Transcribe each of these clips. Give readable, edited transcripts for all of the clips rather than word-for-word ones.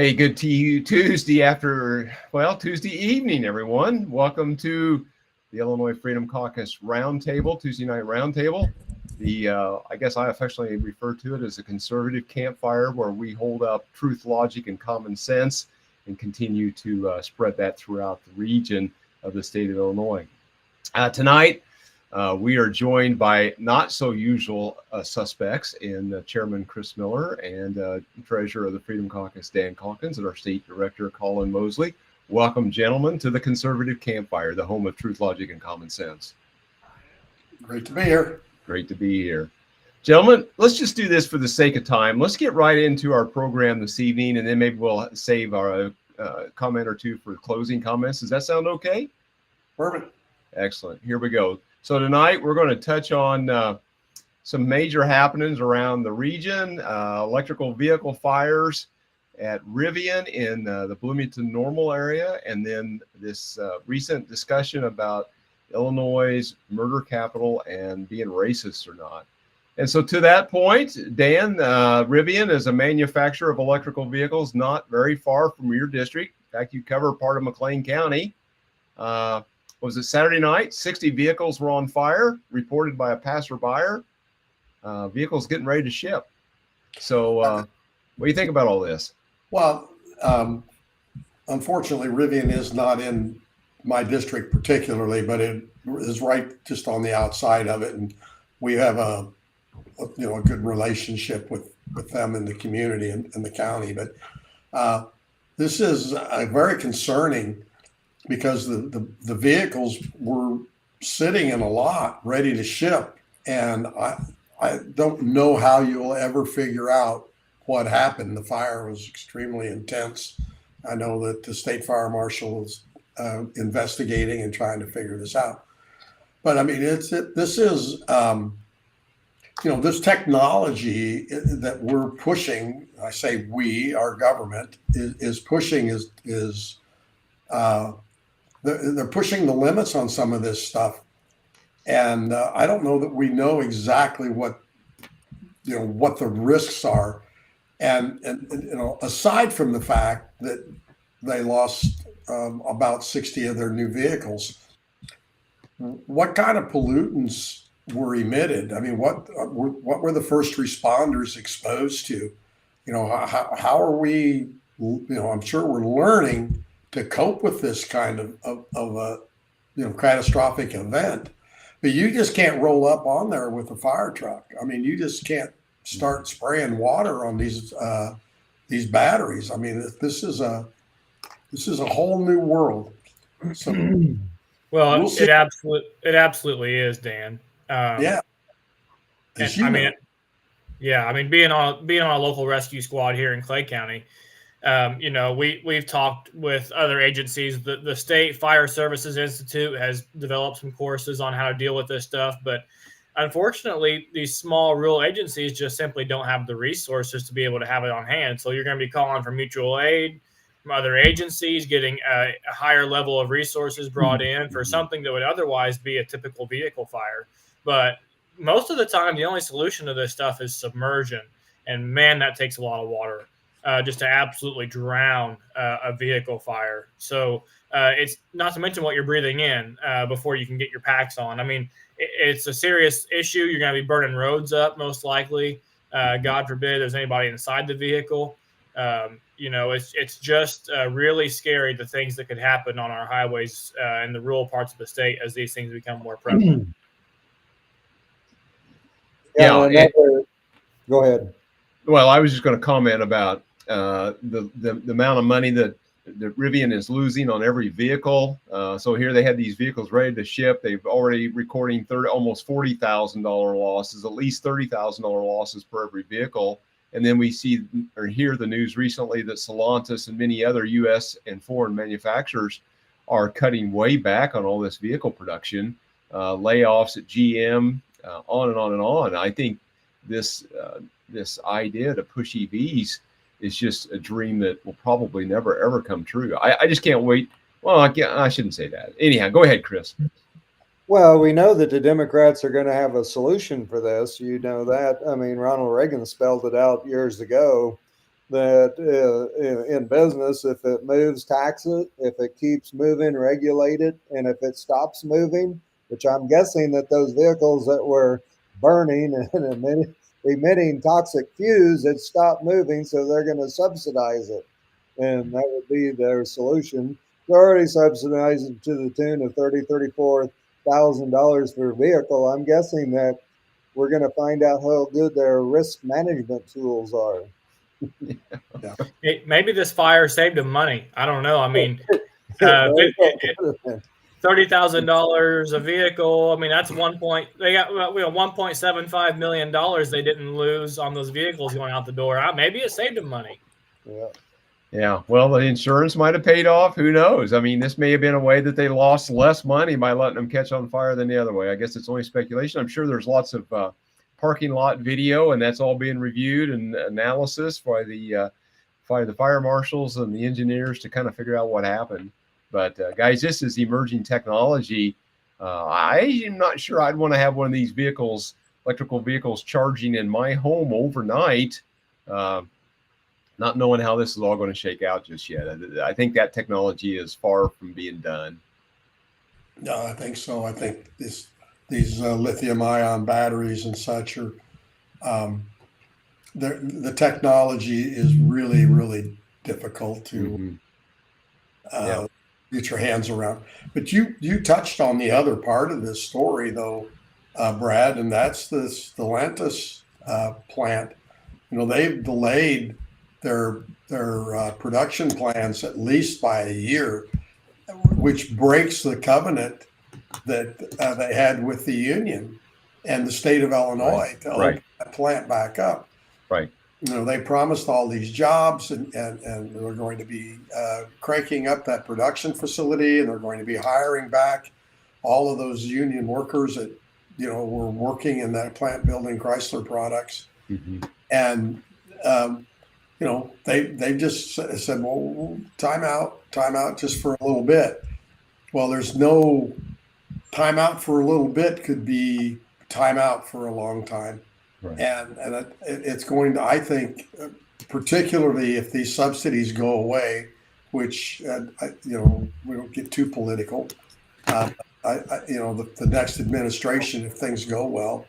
Hey, good Tuesday Tuesday evening, everyone. Welcome to the Illinois Freedom Caucus Roundtable, Tuesday night roundtable. I guess I affectionately refer to it as a conservative campfire where we hold up truth, logic, and common sense and continue to spread that throughout the region of the state of Illinois. Tonight, we are joined by not so usual suspects in Chairman Chris Miller and Treasurer of the Freedom Caucus, Dan Calkins, and our State Director, Colin Mosley. Welcome, gentlemen, to the Conservative Campfire, the home of truth, logic, and common sense. Great to be here. Great to be here. Gentlemen, let's just do this for the sake of time. Let's get right into our program this evening, and then maybe we'll save our comment or two for closing comments. Does that sound okay? Perfect. Excellent. Here we go. So tonight we're going to touch on some major happenings around the region, electrical vehicle fires at Rivian in the Bloomington Normal area, and then this recent discussion about Illinois' murder capital and being racist or not. And so to that point, Dan, Rivian is a manufacturer of electrical vehicles not very far from your district. In fact, you cover part of McLean County. Was it Saturday night? 60 vehicles were on fire, reported by a passerby. Vehicles getting ready to ship. So what do you think about all this? Well, unfortunately, Rivian is not in my district particularly, but it is right just on the outside of it. And we have a good relationship with them in the community and the county. But this is very concerning because the vehicles were sitting in a lot ready to ship. And I don't know how you'll ever figure out what happened. The fire was extremely intense. I know that the state fire marshal is investigating and trying to figure this out. But I mean, this is this technology that we're pushing. I say we, our government is pushing they're pushing the limits on some of this stuff. And I don't know that we know exactly what the risks are. And aside from the fact that they lost about 60 of their new vehicles, what kind of pollutants were emitted? I mean, what were the first responders exposed to? How are we? I'm sure we're learning to cope with this kind of a catastrophic event. But you just can't roll up on there with a fire truck. I mean, you just can't start spraying water on these batteries. I mean, this is a whole new world. So, well, it absolutely is, Dan. Yeah. Being on a local rescue squad here in Clay County, we've talked with other agencies. The State Fire Services Institute has developed some courses on how to deal with this stuff, but unfortunately, these small rural agencies just simply don't have the resources to be able to have it on hand. So you're going to be calling for mutual aid from other agencies, getting a higher level of resources brought in for something that would otherwise be a typical vehicle fire. But most of the time, the only solution to this stuff is submersion. And man, that takes a lot of water. Just to absolutely drown a vehicle fire. So it's not to mention what you're breathing in before you can get your packs on. I mean, it's a serious issue. You're going to be burning roads up, most likely. God forbid there's anybody inside the vehicle. It's just really scary, the things that could happen on our highways in the rural parts of the state as these things become more prevalent. Go ahead. Well, I was just going to comment about the amount of money that Rivian is losing on every vehicle. So here they had these vehicles ready to ship. They've already recording almost $40,000 losses, at least $30,000 losses per every vehicle. And then we see or hear the news recently that Stellantis and many other U.S. and foreign manufacturers are cutting way back on all this vehicle production, layoffs at GM, on and on and on. I think this idea to push EVs is just a dream that will probably never, ever come true. I just can't wait. Well, I shouldn't say that. Anyhow, go ahead, Chris. Well, we know that the Democrats are going to have a solution for this. You know that. I mean, Ronald Reagan spelled it out years ago. that in business, if it moves, tax it. If it keeps moving, regulate it. And if it stops moving, which I'm guessing that those vehicles that were burning and emitting toxic fumes, it stopped moving, so they're going to subsidize it. And that would be their solution. They're already subsidizing to the tune of $34,000 for a vehicle. I'm guessing that we're going to find out how good their risk management tools are. Yeah. Maybe this fire saved them money. I don't know. I mean, $30,000 a vehicle. I mean, that's they got $1.75 million they didn't lose on those vehicles going out the door. Maybe it saved them money. Yeah. Yeah, well, the insurance might have paid off. Who knows? I mean, this may have been a way that they lost less money by letting them catch on fire than the other way. I guess it's only speculation. I'm sure there's lots of parking lot video, and that's all being reviewed and analysis by the fire marshals and the engineers to kind of figure out what happened. But guys, this is emerging technology. I am not sure I'd want to have one of these vehicles, electrical vehicles, charging in my home overnight. Not knowing how this is all going to shake out just yet. I think that technology is far from being done. No, I think so. I think these lithium-ion batteries and such are the technology is really, really difficult to get your hands around. But you touched on the other part of this story, though, Brad, and that's the Stellantis plant. You know, they've delayed their production plans at least by a year, which breaks the covenant that they had with the union and the state of Illinois to open that plant back up. Right. You know, they promised all these jobs, and they're going to be cranking up that production facility, and they're going to be hiring back all of those union workers that, you know, were working in that plant building Chrysler products. Mm-hmm. And you know, they just said, well, time out just for a little bit. Well, there's no time out for a little bit could be time out for a long time. Right. And it's going to, I think, particularly if these subsidies go away, which, you know, we don't get too political. You know, the next administration, if things go well,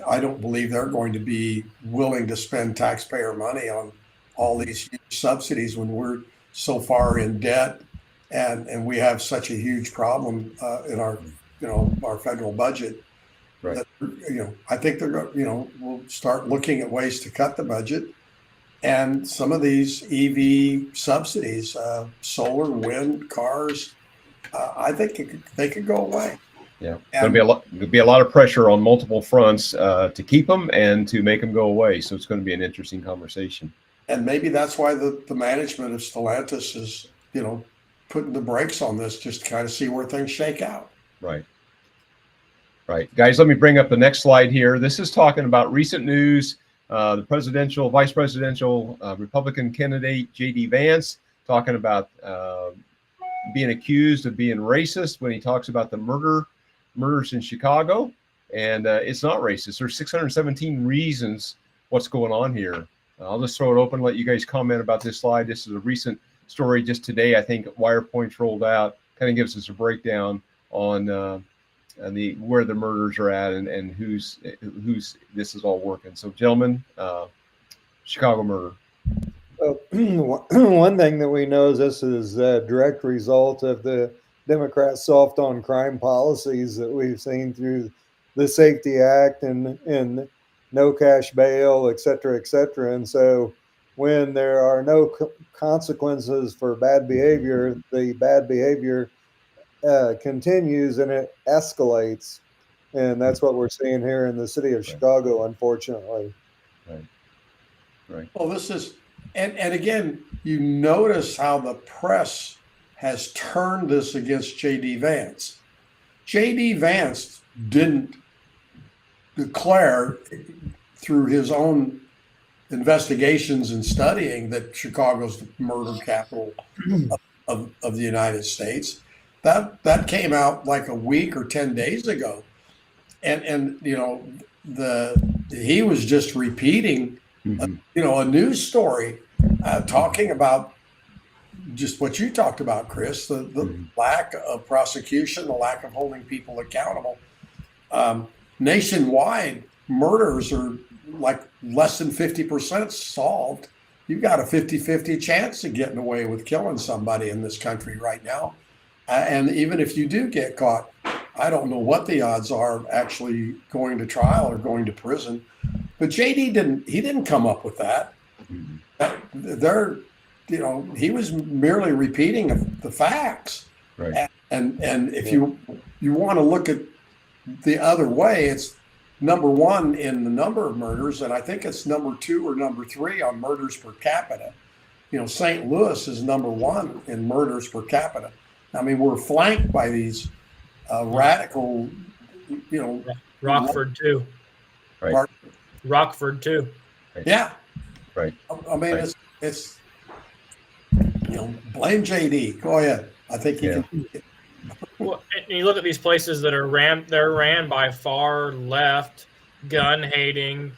I don't believe they're going to be willing to spend taxpayer money on all these huge subsidies when we're so far in debt and we have such a huge problem in our, you know, our federal budget. Right. That, you know, I think they're going, you know, we'll start looking at ways to cut the budget, and some of these EV subsidies, solar, wind, cars, I think they could go away. Yeah, there'll be a lot of pressure on multiple fronts to keep them and to make them go away. So it's going to be an interesting conversation. And maybe that's why the management of Stellantis is, you know, putting the brakes on this just to kind of see where things shake out. Right. Right. Guys, let me bring up the next slide here. This is talking about recent news. The vice presidential Republican candidate, J.D. Vance, talking about being accused of being racist when he talks about the murders in Chicago. And it's not racist. There's 617 reasons what's going on here. I'll just throw it open and let you guys comment about this slide. This is a recent story just today. I think Wirepoint's rolled out, kind of gives us a breakdown on where the murders are at and who's this is all working. So, gentlemen, Chicago murder. One thing that we know is this is a direct result of the Democrats' soft on crime policies that we've seen through the Safety Act and no cash bail, et cetera, et cetera. And so when there are no consequences for bad behavior, the bad behavior continues and it escalates. And that's what we're seeing here in the city of Chicago, unfortunately. Right. Right. Well, this is, and again, you notice how the press has turned this against J.D. Vance. J.D. Vance didn't declare through his own investigations and studying that Chicago's the murder capital of the United States. That came out like a week or 10 days ago. And you know, he was just repeating, you know, a news story talking about just what you talked about, Chris, the lack of prosecution, the lack of holding people accountable. Nationwide, murders are like less than 50% solved. You've got a 50-50 chance of getting away with killing somebody in this country right now. And even if you do get caught, I don't know what the odds are of actually going to trial or going to prison. But JD didn't come up with that. He was merely repeating the facts. Right. And if you want to look at the other way, it's number one in the number of murders, and I think it's number 2 or number 3 on murders per capita. St. Louis is number 1 in murders per capita. I mean, we're flanked by these radical, Rockford too. Right. Rockford too. Right. Yeah. Right. I mean, Right. it's blame JD. Go ahead. I think he can. Well, and you look at these places that are ran by far left, gun-hating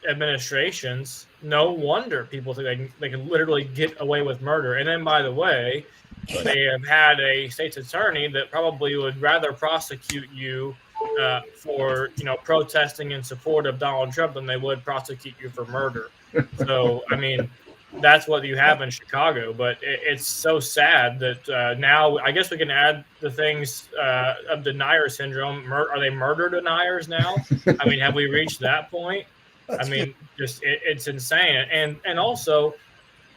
administrations. No wonder people think they can literally get away with murder. And then, by the way, they have had a state's attorney that probably would rather prosecute you for protesting in support of Donald Trump than they would prosecute you for murder. So, I mean, that's what you have in Chicago. But it's so sad that now I guess we can add the things of denier syndrome. Are they murder deniers now? I mean, have we reached that point? I mean, just it's insane. And also,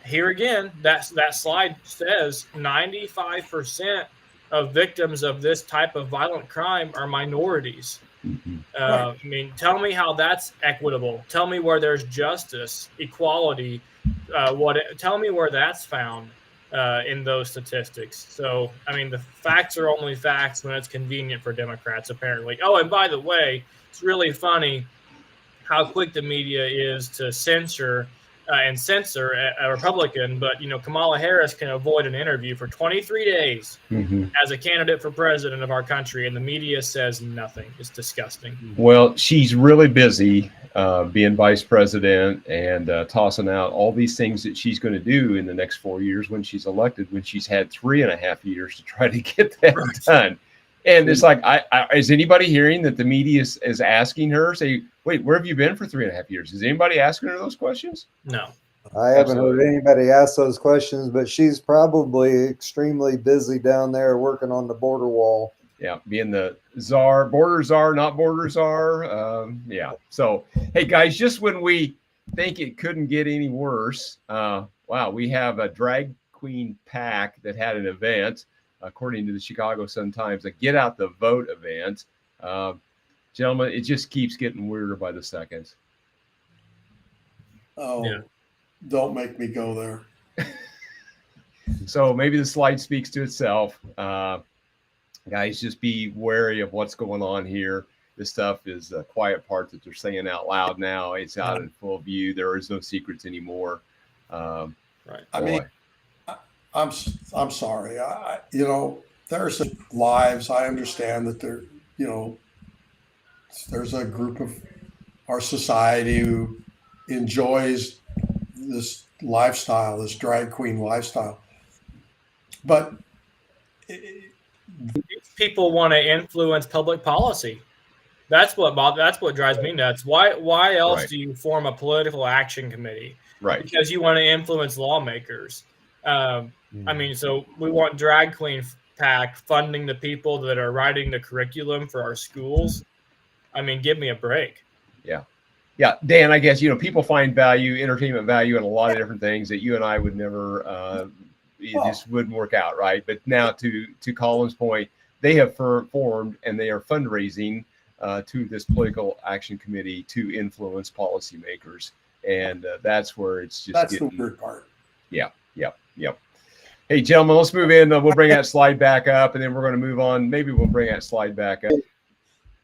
here again, that slide says 95% of victims of this type of violent crime are minorities. I mean, tell me how that's equitable. Tell me where there's justice, equality. Tell me where that's found in those statistics. So, I mean, the facts are only facts when it's convenient for Democrats, apparently. Oh, and by the way, it's really funny how quick the media is to censor a Republican, but Kamala Harris can avoid an interview for 23 days as a candidate for president of our country, and the media says nothing. It's disgusting. Well, she's really busy being vice president and tossing out all these things that she's going to do in the next 4 years when she's elected, when she's had 3.5 years to try to get that done. And it's like, is anybody hearing that the media is asking her, say, wait, where have you been for 3.5 years? Is anybody asking her those questions? No. I haven't heard anybody ask those questions, but she's probably extremely busy down there working on the border wall. Yeah, being the czar, border czar, not border czar. Yeah. So, hey, guys, just when we think it couldn't get any worse, wow, we have a drag queen PAC that had an event, according to the Chicago Sun-Times, a Get Out the Vote event. Gentlemen, it just keeps getting weirder by the second. Oh, yeah. Don't make me go there. So maybe the slide speaks to itself. Guys, just be wary of what's going on here. This stuff is the quiet part that they're saying out loud now. It's out in full view. There is no secrets anymore. Right. I mean, I'm sorry. There are some lives. I understand that there's a group of our society who enjoys this lifestyle, this drag queen lifestyle. But people want to influence public policy. That's what drives me nuts. Why else do you form a political action committee? Right. Because you want to influence lawmakers. I mean, so we want drag queen PAC funding the people that are writing the curriculum for our schools. I mean, give me a break. Yeah. Yeah. Dan, I guess, people find entertainment value in a lot of different things that you and I would never, just wouldn't work out. Right. But now to Colin's point, they have formed and they are fundraising to this political action committee to influence policymakers. And that's where it's just that's the weird part. Yeah. Hey, gentlemen, let's move in. We'll bring that slide back up, and then we're going to move on. Maybe we'll bring that slide back up.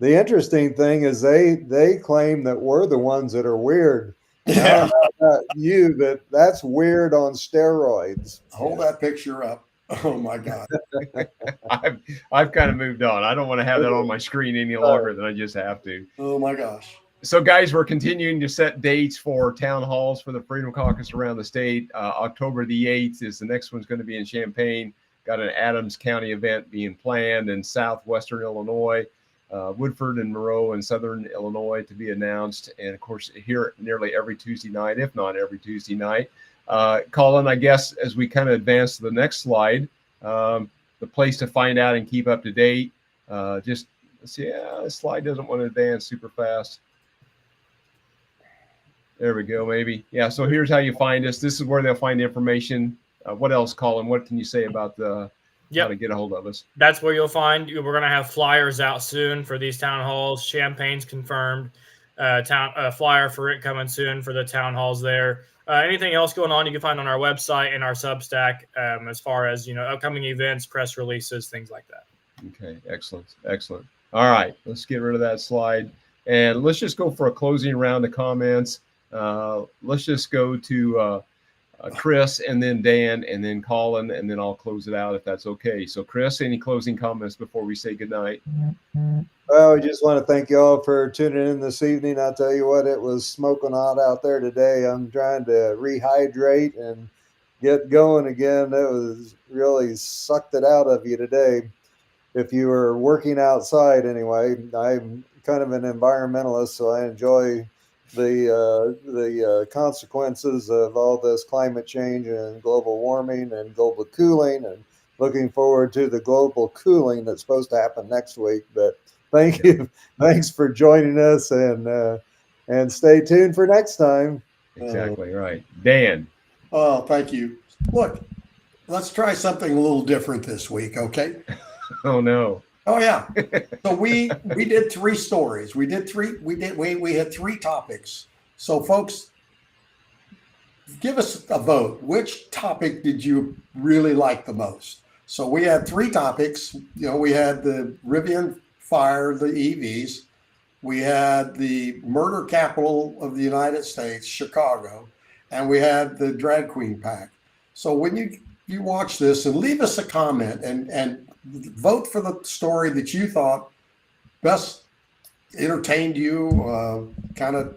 The interesting thing is they claim that we're the ones that are weird. Yeah. That's weird on steroids. Hold that picture up. Oh my God. I've kind of moved on. I don't want to have that on my screen any longer than I just have to. Oh my gosh. So guys, we're continuing to set dates for town halls for the Freedom Caucus around the state. October the 8th is the next one's going to be in Champaign. Got an Adams County event being planned in southwestern Illinois, Woodford and Monroe in southern Illinois to be announced. And of course, here nearly every Tuesday night, if not every Tuesday night. Colin, I guess as we kind of advance to the next slide, the place to find out and keep up to date. Just let's see, the slide doesn't want to advance super fast. There we go, maybe. Yeah, so here's how you find us. This is where they'll find information. What else, Colin? What can you say about the how to get a hold of us? That's where you'll find. We're going to have flyers out soon for these town halls. Champagne's confirmed. Flyer for it coming soon for the town halls there. Anything else going on, you can find on our website and our Substack as far as, upcoming events, press releases, things like that. Okay, excellent. All right, let's get rid of that slide. And let's just go for a closing round of comments. Let's just go to Chris and then Dan and then Colin, and then I'll close it out if that's okay. So Chris, any closing comments before we say goodnight? Well, we just want to thank you all for tuning in this evening. I'll tell you what, it was smoking hot out there today. I'm trying to rehydrate and get going again. It was really sucked it out of you today. If you were working outside anyway, I'm kind of an environmentalist, so I enjoy the consequences of all this climate change and global warming and global cooling, and looking forward to the global cooling that's supposed to happen next week. But thank you. Thanks for joining us, and stay tuned for next time. Exactly right. Dan. Oh, thank you. Look, let's try something a little different this week, okay? Oh no. Oh yeah. So we did 3 stories. We had 3 topics. So folks, give us a vote. Which topic did you really like the most? So we had 3 topics. We had the Rivian Fire, the EVs. We had the murder capital of the United States, Chicago, and we had the drag queen PAC. So when you watch this, and leave us a comment and vote for the story that you thought best entertained you, kind of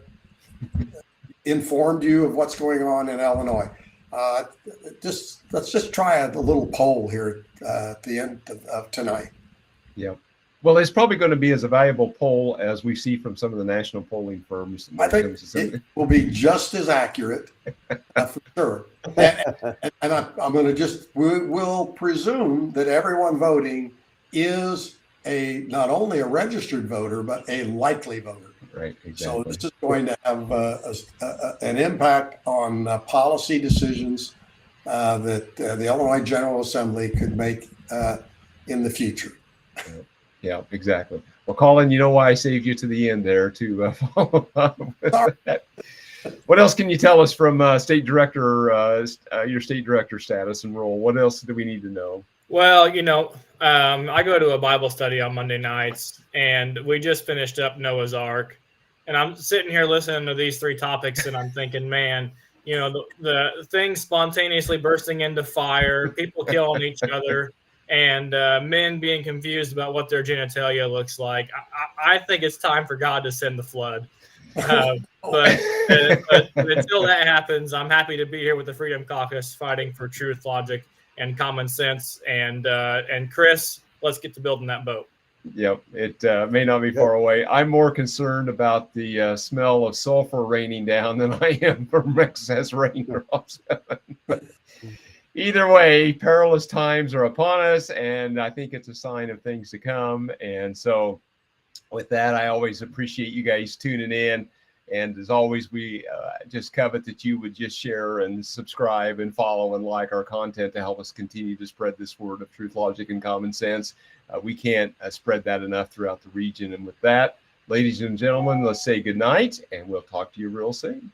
informed you of what's going on in Illinois. Let's just try a little poll here at the end of tonight. Yeah. Well, it's probably going to be as a valuable poll as we see from some of the national polling firms. I think it will be just as accurate, for sure. And I'm going to we'll presume that everyone voting is not only a registered voter, but a likely voter. Right. Exactly. So this is going to have an impact on policy decisions that the Illinois General Assembly could make in the future. Yeah, exactly. Well, Colin, you know why I saved you to the end there to follow up with that. What else can you tell us from state director, your state director status and role? What else do we need to know? Well, I go to a Bible study on Monday nights, and we just finished up Noah's Ark. And I'm sitting here listening to these 3 topics, and I'm thinking, man, the things spontaneously bursting into fire, people killing each other, and men being confused about what their genitalia looks like. I think it's time for God to send the flood. But until that happens, I'm happy to be here with the Freedom Caucus, fighting for truth, logic, and common sense. And Chris, let's get to building that boat. Yep, it may not be far away. I'm more concerned about the smell of sulfur raining down than I am from excess raindrops. Either way, perilous times are upon us, and I think it's a sign of things to come. And so with that, I always appreciate you guys tuning in. And as always, we just covet that you would just share and subscribe and follow and like our content to help us continue to spread this word of truth, logic, and common sense. We can't spread that enough throughout the region. And with that, ladies and gentlemen, let's say good night, and we'll talk to you real soon.